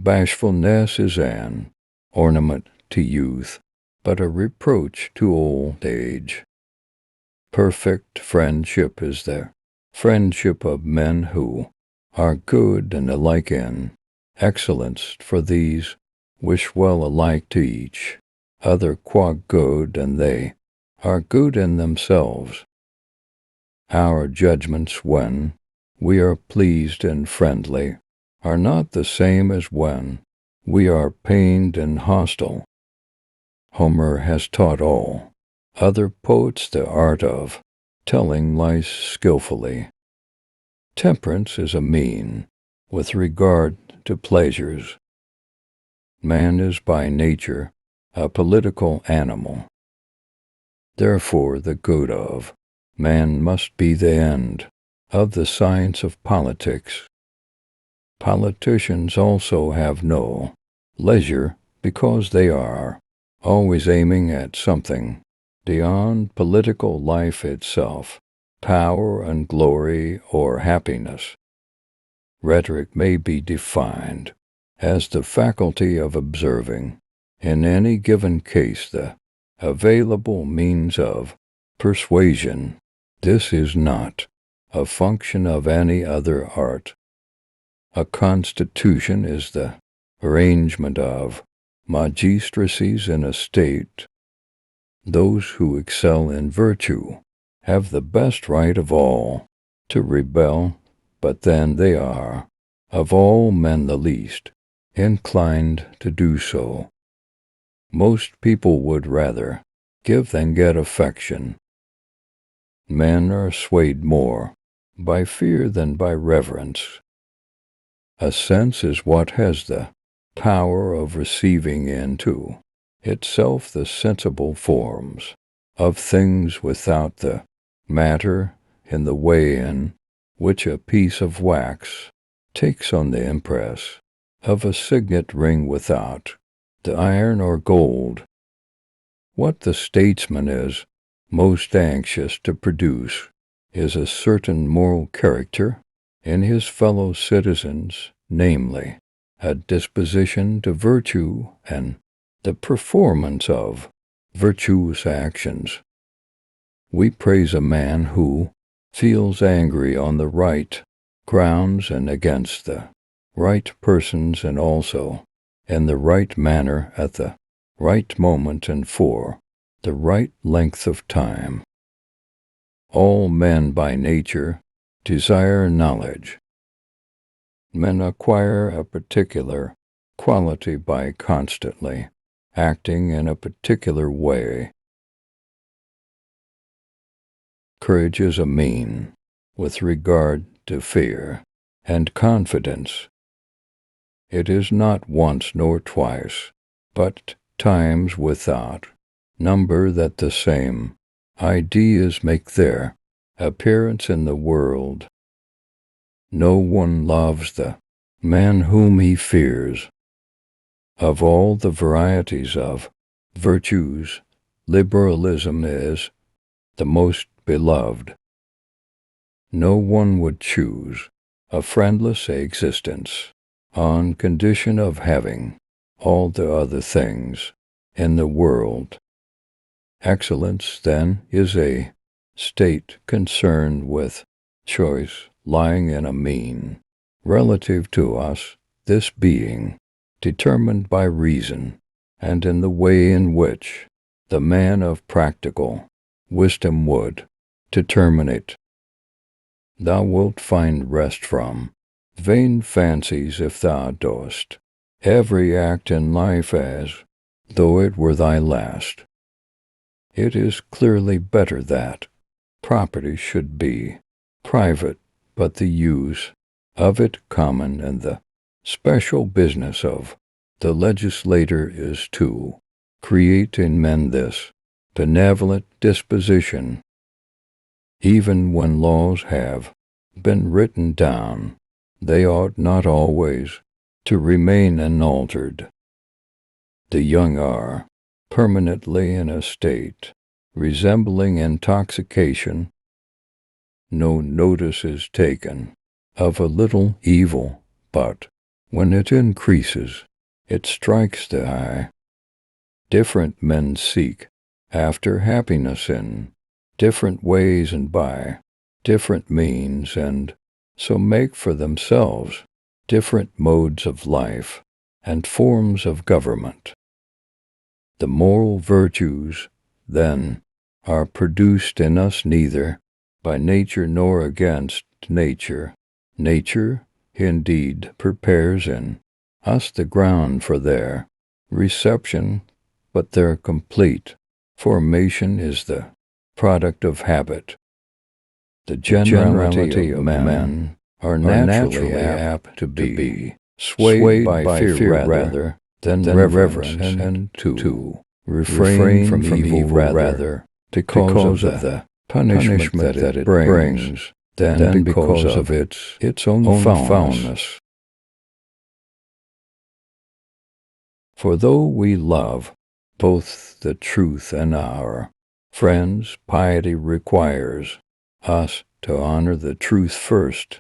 Bashfulness is an ornament to youth, but a reproach to old age. Perfect friendship is the friendship of men who are good and alike in excellence, for these wish well alike to each other qua good, and they are good in themselves. Our judgments, when we are pleased and friendly, are not the same as when we are pained and hostile. Homer has taught all other poets the art of telling lies skillfully. Temperance is a mean with regard to pleasures. Man is by nature a political animal. Therefore the good of man must be the end of the science of politics. Politicians also have no leisure, because they are always aiming at something beyond political life itself, power and glory or happiness. Rhetoric may be defined as the faculty of observing, in any given case, the available means of persuasion. This is not a function of any other art. A constitution is the arrangement of magistracies in a state. Those who excel in virtue have the best right of all to rebel, but then they are, of all men, the least inclined to do so. Most people would rather give than get affection. Men are swayed more by fear than by reverence. A sense is what has the power of receiving into itself the sensible forms of things without the matter, in the way in which a piece of wax takes on the impress of a signet ring without the iron or gold. What the statesman is most anxious to produce is a certain moral character in his fellow citizens, namely, a disposition to virtue and the performance of virtuous actions. We praise a man who feels angry on the right grounds and against the right persons, and also in the right manner at the right moment and for the right length of time. All men by nature desire knowledge. Men acquire a particular quality by constantly acting in a particular way. Courage is a mean with regard to fear and confidence. It is not once nor twice, but times without number that the same ideas make their appearance in the world. No one loves the man whom he fears. Of all the varieties of virtues, liberalism is the most beloved. No one would choose a friendless existence on condition of having all the other things in the world. Excellence, then, is a state concerned with choice, lying in a mean relative to us, this being determined by reason, and in the way in which the man of practical wisdom would determine it. Thou wilt find rest from vain fancies if thou dost every act in life as though it were thy last. It is clearly better that property should be private, but the use of it common, and the special business of the legislator is to create in men this benevolent disposition. Even when laws have been written down, they ought not always to remain unaltered. The young are permanently in a state resembling intoxication. No notice is taken of a little evil, but When it increases, it strikes the eye. Different men seek after happiness in different ways and by different means, and so make for themselves different modes of life and forms of government. The moral virtues, then, are produced in us neither by nature nor against nature. Nature, indeed, prepares in us the ground for their reception, but their complete formation is the product of habit. The generality of men are naturally apt to be swayed by fear rather than reverence, and to refrain from evil rather because of the punishment that it brings than because of its own foulness. For though we love both the truth and our friends, piety requires us to honor the truth first,